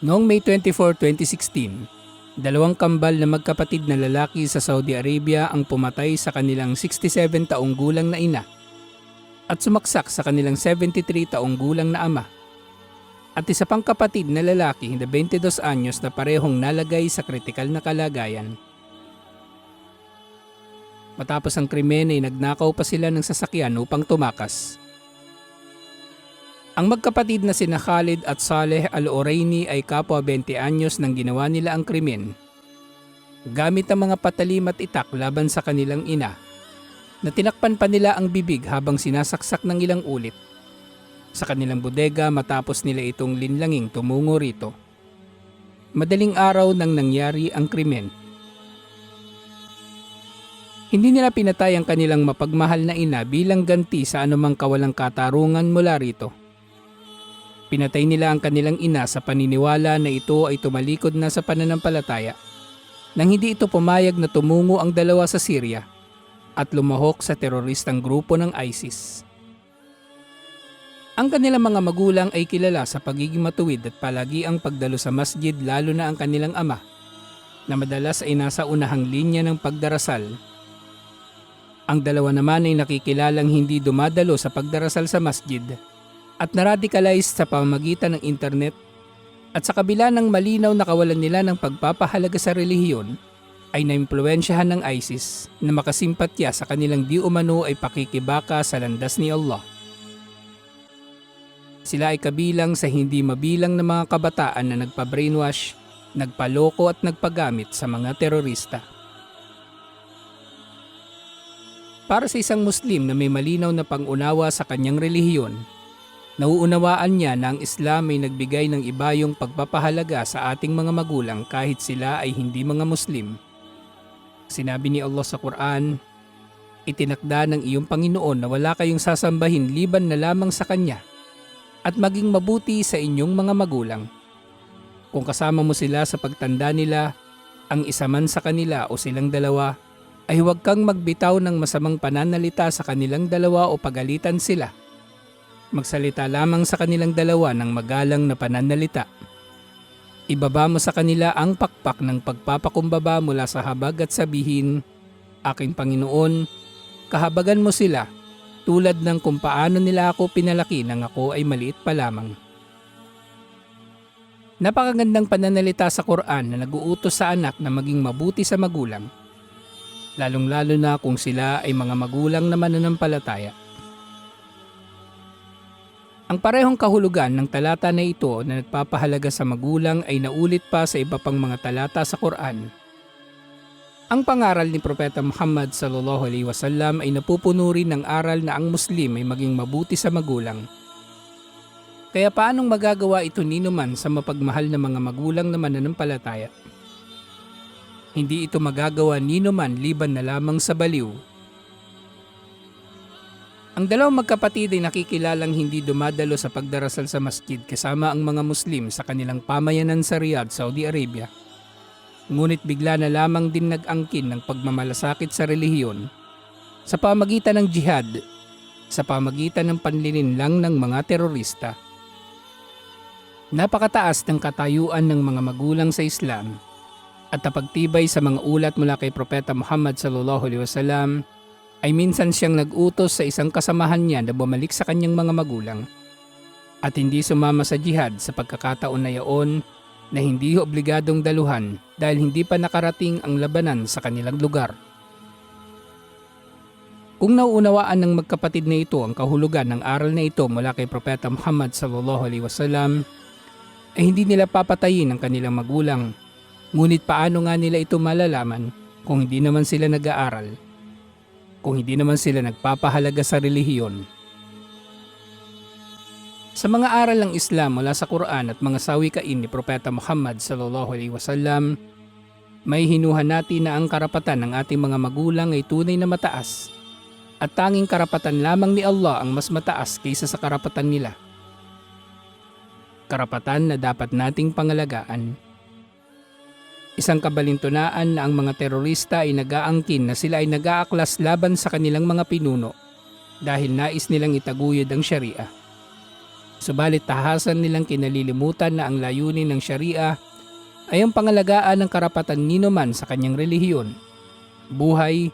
Noong May 24, 2016, dalawang kambal na magkapatid na lalaki sa Saudi Arabia ang pumatay sa kanilang 67 taong gulang na ina at sumaksak sa kanilang 73 taong gulang na ama. At isa pang kapatid na lalaki na 22 anyos na parehong nalagay sa kritikal na kalagayan. Matapos ang krimen ay nagnakaw pa sila ng sasakyan upang tumakas. Ang magkapatid na sina Khalid at Saleh Al-Oraini ay kapwa 20 anyos nang ginawa nila ang krimen. Gamit ang mga patalim at itak laban sa kanilang ina, na tinakpan pa nila ang bibig habang sinasaksak ng ilang ulit sa kanilang bodega matapos nila itong linlanging tumungo rito. Madaling araw nang nangyari ang krimen. Hindi nila pinatay ang kanilang mapagmahal na ina bilang ganti sa anumang kawalang katarungan mula rito. Pinatay nila ang kanilang ina sa paniniwala na ito ay tumalikod na sa pananampalataya nang hindi ito pumayag na tumungo ang dalawa sa Syria at lumahok sa teroristang grupo ng ISIS. Ang kanilang mga magulang ay kilala sa pagiging matuwid at palagi ang pagdalo sa masjid, lalo na ang kanilang ama na madalas ay nasa unahang linya ng pagdarasal. Ang dalawa naman ay nakikilalang hindi dumadalo sa pagdarasal sa masjid at na-radicalize sa pamamagitan ng internet, at sa kabila ng malinaw na kawalan nila ng pagpapahalaga sa relihiyon, ay naimpluwensyahan ng ISIS na makasimpatya sa kanilang di umano ay pakikibaka sa landas ni Allah. Sila ay kabilang sa hindi mabilang na mga kabataan na nagpa-brainwash, nagpaloko at nagpagamit sa mga terorista. Para sa isang Muslim na may malinaw na pang-unawa sa kanyang relihiyon, nauunawaan niya na ang Islam ay nagbigay ng ibayong pagpapahalaga sa ating mga magulang kahit sila ay hindi mga Muslim. Sinabi ni Allah sa Quran, "Itinakda ng iyong Panginoon na wala kayong sasambahin liban na lamang sa Kanya at maging mabuti sa inyong mga magulang. Kung kasama mo sila sa pagtanda nila, ang isa man sa kanila o silang dalawa, ay huwag kang magbitaw ng masamang pananalita sa kanilang dalawa o pagalitan sila. Magsalita lamang sa kanilang dalawa ng magalang na pananalita. Ibaba mo sa kanila ang pakpak ng pagpapakumbaba mula sa habag at sabihin, 'Aking Panginoon, kahabagan mo sila tulad ng kung paano nila ako pinalaki nang ako ay maliit pa lamang.'" Napakagandang pananalita sa Quran na nag-uutos sa anak na maging mabuti sa magulang, lalong-lalo na kung sila ay mga magulang na mananampalataya. Ang parehong kahulugan ng talata na ito na nagpapahalaga sa magulang ay naulit pa sa iba pang mga talata sa Quran. Ang pangaral ni Propeta Muhammad sallallahu alaihi wasallam ay napupuno rin ng aral na ang Muslim ay maging mabuti sa magulang. Kaya paanong magagawa ito ninuman sa mapagmahal na mga magulang na mananampalataya? Hindi ito magagawa ninuman liban na lamang sa baliw. Ang dalawang magkapatid ay nakikilalang hindi dumadalo sa pagdarasal sa masjid kasama ang mga Muslim sa kanilang pamayanan sa Riyadh, Saudi Arabia. Ngunit bigla na lamang din nag-angkin ng pagmamalasakit sa relihiyon sa pamagitan ng jihad, sa pamagitan ng panlilinlang ng mga terorista. Napakataas ng katayuan ng mga magulang sa Islam at napagtibay sa mga ulat mula kay Propeta Muhammad sallallahu alaihi wasallam ay minsan siyang nag-utos sa isang kasamahan niya na bumalik sa kanyang mga magulang at hindi sumama sa jihad sa pagkakataon na iyon na hindi obligadong daluhan dahil hindi pa nakarating ang labanan sa kanilang lugar. Kung nauunawaan ng magkapatid na ito ang kahulugan ng aral na ito mula kay Propeta Muhammad sallallahu alaihi wasallam, ay hindi nila papatayin ang kanilang magulang. Ngunit paano nga nila ito malalaman kung hindi naman sila nag-aaral? Kung hindi naman sila nagpapahalaga sa relihiyon? Sa mga aral ng Islam mula sa Quran at mga sawikain ni Propeta Muhammad sallallahu alaihi wasallam, may hinuhan natin na ang karapatan ng ating mga magulang ay tunay na mataas at tanging karapatan lamang ni Allah ang mas mataas kaysa sa karapatan nila. Karapatan na dapat nating pangalagaan. Isang kabalintunaan na ang mga terorista ay nag-aangkin na sila ay nag-aaklas laban sa kanilang mga pinuno dahil nais nilang itaguyod ang Sharia. Subalit tahasan nilang kinalilimutan na ang layunin ng Sharia ay ang pangalagaan ng karapatan ninuman sa kanyang relihiyon, buhay,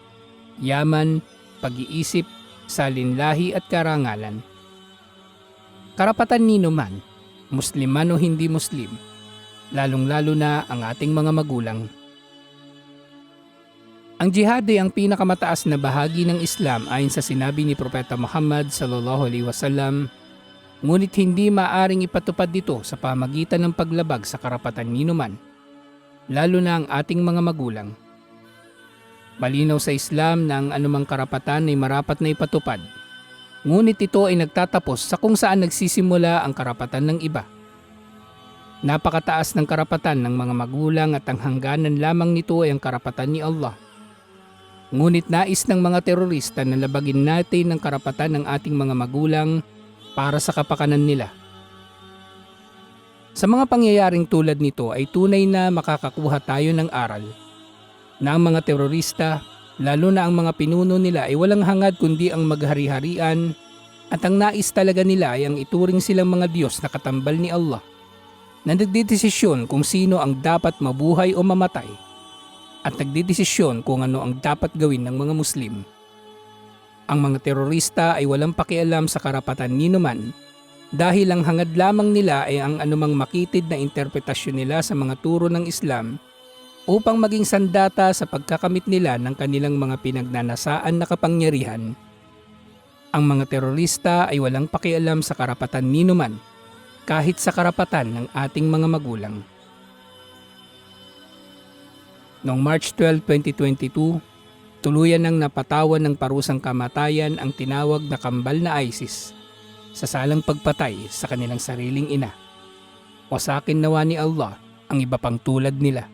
yaman, pag-iisip, salinlahi at karangalan. Karapatan ninuman, Muslim man o hindi Muslim, lalong-lalo na ang ating mga magulang. Ang jihad ay ang pinakamataas na bahagi ng Islam ayon sa sinabi ni Propeta Muhammad sallallahu alaihi wasallam, ngunit hindi maaring ipatupad dito sa pamagitan ng paglabag sa karapatan ninuman, lalo na ang ating mga magulang. Malinaw sa Islam na ang anumang karapatan ay marapat na ipatupad, ngunit ito ay nagtatapos sa kung saan nagsisimula ang karapatan ng iba. Napakataas ng karapatan ng mga magulang at ang hangganan lamang nito ay ang karapatan ni Allah. Ngunit nais ng mga terorista na labagin natin ang karapatan ng ating mga magulang para sa kapakanan nila. Sa mga pangyayaring tulad nito ay tunay na makakakuha tayo ng aral na ang mga terorista, lalo na ang mga pinuno nila ay walang hangad kundi ang maghari-harian at ang nais talaga nila ay ang ituring silang mga Diyos na katambal ni Allah na nagdedesisyon kung sino ang dapat mabuhay o mamatay at nagdedesisyon kung ano ang dapat gawin ng mga Muslim. Ang mga terorista ay walang pakialam sa karapatan ninuman dahil ang hangad lamang nila ay ang anumang makitid na interpretasyon nila sa mga turo ng Islam upang maging sandata sa pagkakamit nila ng kanilang mga pinagnanasaan na kapangyarihan. Ang mga terorista ay walang pakialam sa karapatan ninuman kahit sa karapatan ng ating mga magulang. Noong March 12, 2022, tuluyan nang napatawan ng parusang kamatayan ang tinawag na kambal na ISIS sa salang pagpatay sa kanilang sariling ina. Wasakin nawa ni Allah ang iba pang tulad nila.